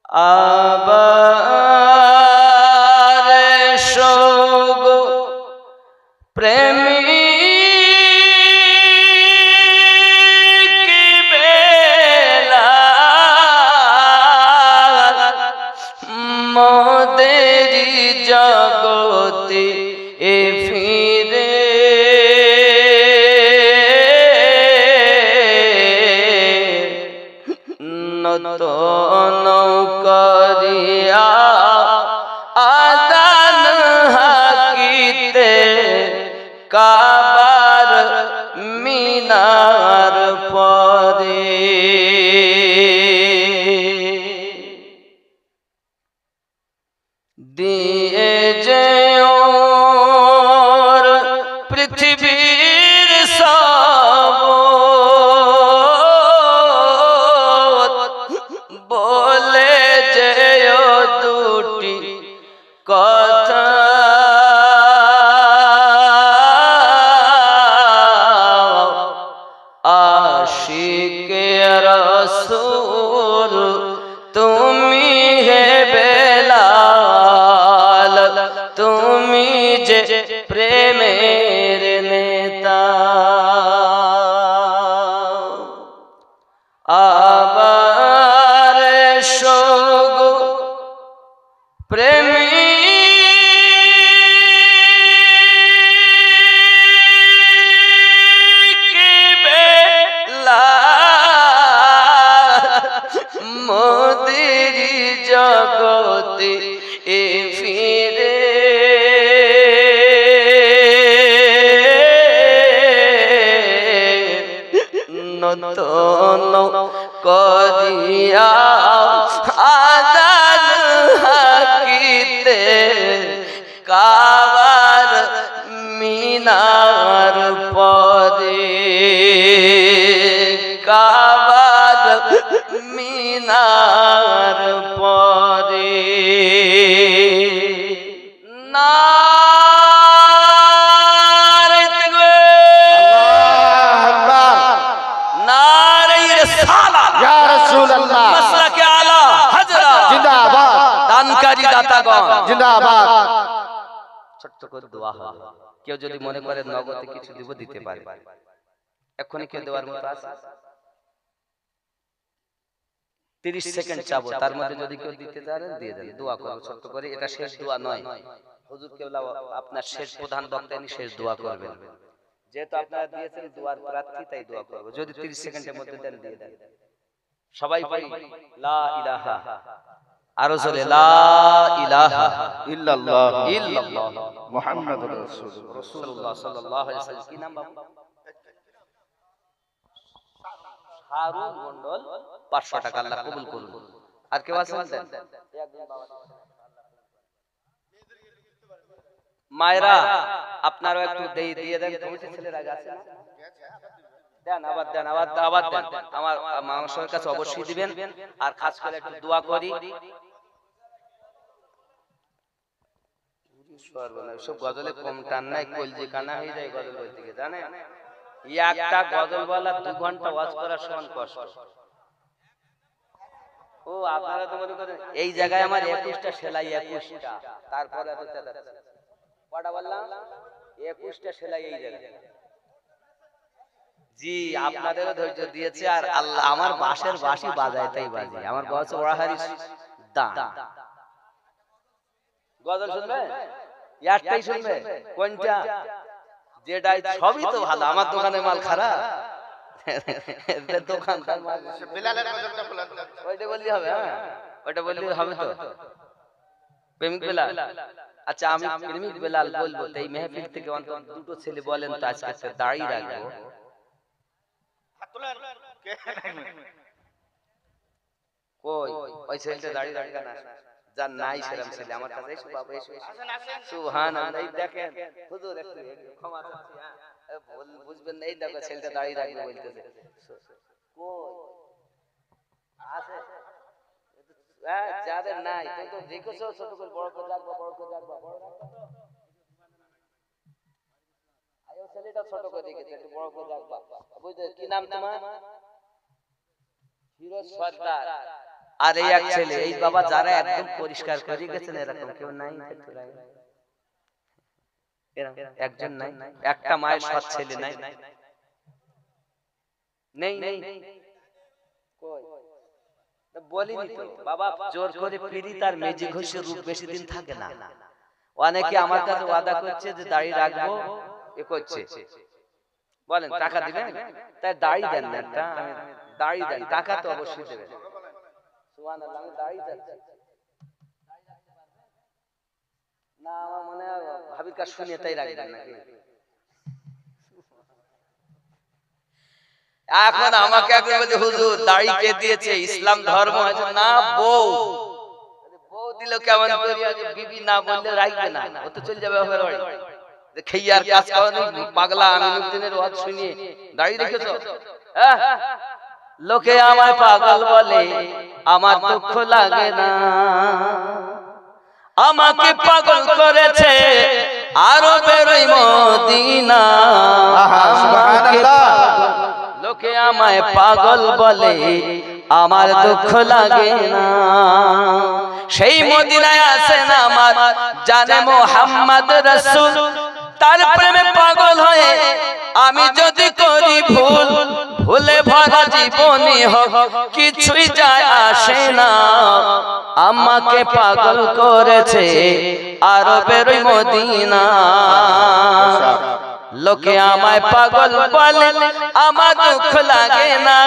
আবার সব প্রেমী বেলা মোদেরি জগতে ফিরে নতুন করিয়া আদান হাকিতে কাবার মিনার পরে দিয়ে যে ওর পৃথিবীর সব বলে যে দুটি কথা আশিকে রাসূল তুমি হে বেলাল তুমি যে প্রেমের নেতা আবার সগো প্রেমী মোদেরি জগতে ফিরে নতুন করিয়া আদান হাকিতে কাবার মিনার পরে কাবার মিনার পরে নারে তাকবীর নারে রিসালাত ইয়া রাসূলুল্লাহ মাসলাকে আলা হাজরা জিন্দাবাদ দানকারী দাতাগণ জিন্দাবাদ ছোট্ট করে দোয়া হবে কেউ যদি মনে করে নগদে কিছু দিব দিতে পারে এখনই কেউ দেওয়ার মতো আছে 30 সেকেন্ড চাবো তার মধ্যে যদি কেউ দিতে পারেন দিয়ে দেন দোয়া করব ছোট্ট করে এটা শেষ দোয়া নয় হুজুর কেবলা আপনার শেষ প্রধান বক্তা ইনি শেষ দোয়া করবেন যেহেতু আপনারা দিয়েছেন দোয়ার প্রার্থী তাই দোয়া করব যদি 30 সেকেন্ডের মধ্যে দেন দিয়ে দেন সবাই বলি লা ইলাহা আরো জোরে লা ইলাহা ইল্লাল্লাহ ইল্লাল্লাহ মুহাম্মাদুর রাসূলুল্লাহ সাল্লাল্লাহু আলাইহি ওয়াসাল্লাম কি নাম বাবা হারুন মণ্ডল 500 টাকা আল্লাহ কবুল করুন আর কেউ আছেন দেন মায়েরা আপনারও একটু দিয়ে দেন কমিটির ছেলেরা আছে না দেন আবার দেন আবার দেন আমার মানুষের কাছে অবশ্যই দিবেন আর খাস করে একটু দোয়া করি সব গজলে কম টান নাই কলজি কানা হয়ে যায় গজল বলতে গিয়ে জানেন একটা গজল বলা 2 ঘন্টা ওয়াজ করার সমান কষ্ট ও আপনারা তো মনে করেন এই জায়গায় আমার 21টা সেলাই 21টা তারপরে এত কটা বললাম 21টা সেলাই এই জায়গায় জি আপনাদেরও ধৈর্য দিয়েছে আর আল্লাহ আমার বাঁশের বাঁশি বাজায় তাই বাজি আমার বয়স ওরাহারি দান গজল শুনবে একটাই শুনবে কোনটা যেটাই সবই তো ভালো আমার দোকানে মাল খারাপ দোকানদার মাল বিলালের গজলটা বলেন ওইটা বললি হবে হ্যাঁ ওইটা বললি হবে তো প্রেমিক বেলাল আচ্ছা আমি প্রেমিক বেলাল বলবো এই মেহফিল থেকে অন্তত দুটো ছেলে বলেন তো আজকে দাঁড়িয়ে রাখবো হাত তোলেন কে কই ওই ছেলেটা দাঁড়িয়ে রাখা না যার নাই সেরকম ছেলে আমার কাছে এসো বাবা এসো সুবহানাল্লাহ এই দেখেন হুজুর একটু ক্ষমা চাচ্ছি হ্যাঁ বুঝবেন না এই দেখো ছেলেটা দাঁড়িয়ে রাখবে বলতেছে কই আছে হ্যাঁ যাদের নাই তো দেখেছো ছোট করে বড় করে রাখবা বড় করে রাখবা বড় রাখবা তো আয়ো ছেলেটা ছোট করে রেখেছে একটু বড় করে রাখবা বুঝতে কি নাম তোমার ফিরোজ সর্দার আর এই এক ছেলে, এই বাবা যারা একদম পরিষ্কার করে গেছেন এরকম কেউ নাই, একজন নাই, একটা মায়ের সৎ ছেলে নাই, নেই নেই বলিনি তো বাবা, জোর করে পিড়ি তার মেজি ঘষে রূপ বেশি দিন থাকে না। অনেকে আমার কাছে ওয়াদা করছে যে দাড়ি রাখবো, এ করছে, বলেন টাকা দিবেন, তাই দাড়ি দেন না, একটা দাড়ি দেন, টাকা তো অবশ্যই দেবেন। সুবহানাল্লাহ, আমি দাড়ি চাচ্ছি না, আমার মনে হয় ভাবির কাছে শুনে তাই রাখবেন নাকি। এখন আমাকে একজন বলছে হুজুর দাড়ি কে দিয়েছে, ইসলাম ধর্ম আছে না, বউ বউ দিল কেমন করে, বিবি না বললে রাখবে না, ও তো চলে যাবে বাবার বাড়ি, খেয়ার কাজ করে পাগলা আমিনুদ্দিনের ওয়াজ শুনিয়ে দাড়ি রেখেছো। লোকে আমায় পাগল বলে, আমার দুঃখ লাগে না, আমাকে পাগল করেছে আরবের ওই মদিনা। লোকে আমায় পাগল বলে, আমার দুঃখ লাগে না, সেই মদিনায় আছেন আমার জানে মুহাম্মদ রাসূল, তার প্রেমে পাগল হয়ে আমি যদি করি ভুল, ভুলে ভরা জীবনই হোক কিছুই যায় আসে না, আমাকে পাগল করেছে আরবের ওই মদিনা। লোকে আমায় পাগল বলে, আমার দুঃখ লাগে না,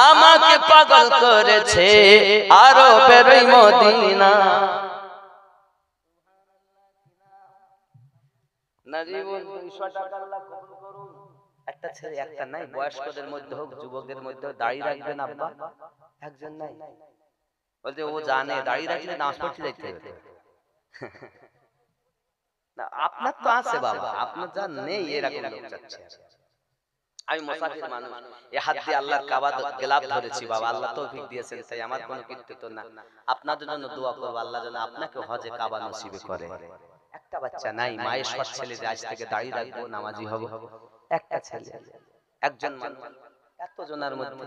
আমাকে পাগল করেছে আরবের ওই মদিনা। একটা ছেলে একটা নাই, বয়স্কদের মধ্যে হোক যুবকদের মধ্যে হোক, দাড়ি রাখবেন আব্বা, একজন নাই। বলতে ও জানে দাড়ি রাখলে নামাজ পড়তে যাইতে হবে। না আপনার তো আছে বাবা, আপনার যা নেই এরকম লোক চাচ্ছে। আমি মুসাফির মানুষ, এই হাত দিয়ে আল্লাহর কাবা গেলাপ ধরেছি বাবা, আল্লাহ তৌফিক দিয়েছেন, তাই আমার কোনো কৃতিত্ব না। আপনাদের জন্য দোয়া করব আল্লাহ যেন আপনাকে হজে কাবা নসিব করে। একটা বাচ্চা নাই, মায়ের সৎ ছেলে যে আজ থেকে দাড়ি রাখবো নামাজি হব, একটা ছেলে, একজন মানুষ, এত জনের মধ্যে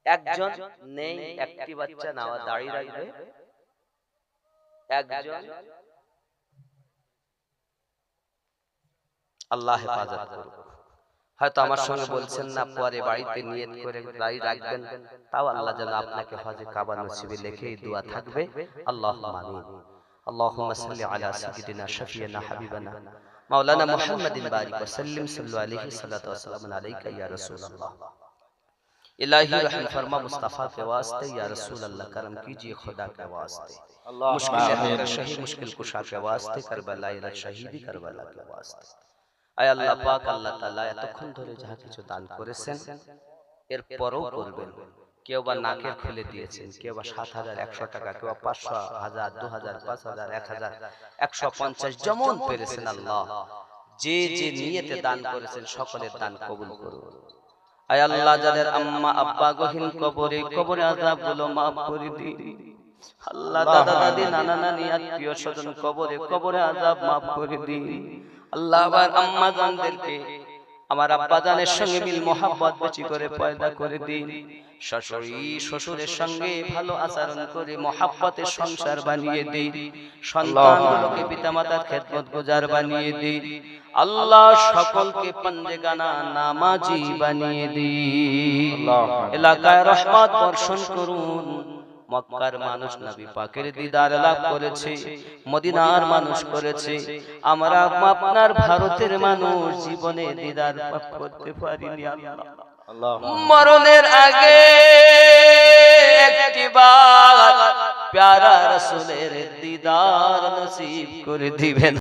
একজন নেই, একটি বাচ্চা নাও দাড়ি রাখবে, একজন। আল্লাহ হেফাজত করুক। হয়তো আমার সঙ্গে বলছেন না, পরে বাড়িতে নিয়ত করে দাড়ি রাখবেন, তাও আল্লাহ যেন আপনাকে হজে কাবা নসিবে লিখেই দোয়া থাকবে। আল্লাহুম্মা আমিন। আল্লাহুম্মা সাল্লি আলা সাইয়্যিদিনা শাফিয়ানা হাবিবানা মাওলানা মুহাম্মাদিন বারিক ওয়া সাল্লিম, সাল্লু আলাইহি সাল্লাতু ওয়া সালামু আলাইকা ইয়া রাসূলুল্লাহ। इलाही रहम फरमा मुस्तफा के वास्ते, या रसूल अल्लाह करम कीजिए खुदा के वास्ते, मुश्किल है शहीद मुश्किल कुशा के वास्ते, करबला शहीदी करबला के वास्ते। আয় আল্লাহ পাক, আল্লাহ তাআলা এতক্ষণ ধরে যাহা কিছু দান করেছেন এর পরও করবেন। কেউ বা নাকের খুলে দিয়েছেন, কেউ বা ৭,১০০ টাকা, কেউ ৫০০, ১০০০, ২০০০, ৫০০০, ১০০০, ১৫০ যেমন পেরেছেন আল্লাহ, যে যে নিয়তে দান করেছেন সকলের দান কবুল করুন। আয় আল্লাহ যাদের আম্মা আব্বা গহীন কবরে, কবরে আযাব গুলো maaf করে দিন আল্লাহ। দাদা দাদি নানা নানি আত্মীয় স্বজন কবরে, কবরে আযাব maaf করে দিন আল্লাহ। আবার আম্মা জানদেরকে আমার আব্বা জানের সঙ্গে মিল মোহাব্বত বেশি করে পয়দা করে দিন। শাশুড়ি শ্বশুরের সঙ্গে ভালো আচরণ করে মোহাব্বতের সংসার বানিয়ে দিন। সন্তানগুলোকে পিতামাতার খেদমত গুজার বানিয়ে দিন আল্লাহ। সকলকে পঞ্জেগানা নামাজি বানিয়ে দিন। এলাকায় রহমত বর্ষণ করুন। মক্কার মানুষ নবী পাকের দিদার লাভ করেছে, মদিনার মানুষ করেছে, আমরা আপনার ভারতের মানুষ জীবনে দিদার লাভ করতে পারিনি আল্লাহ। মরণের আগে একটিবার প্যারা রাসূলের দিদার নসিব করে দিবেন।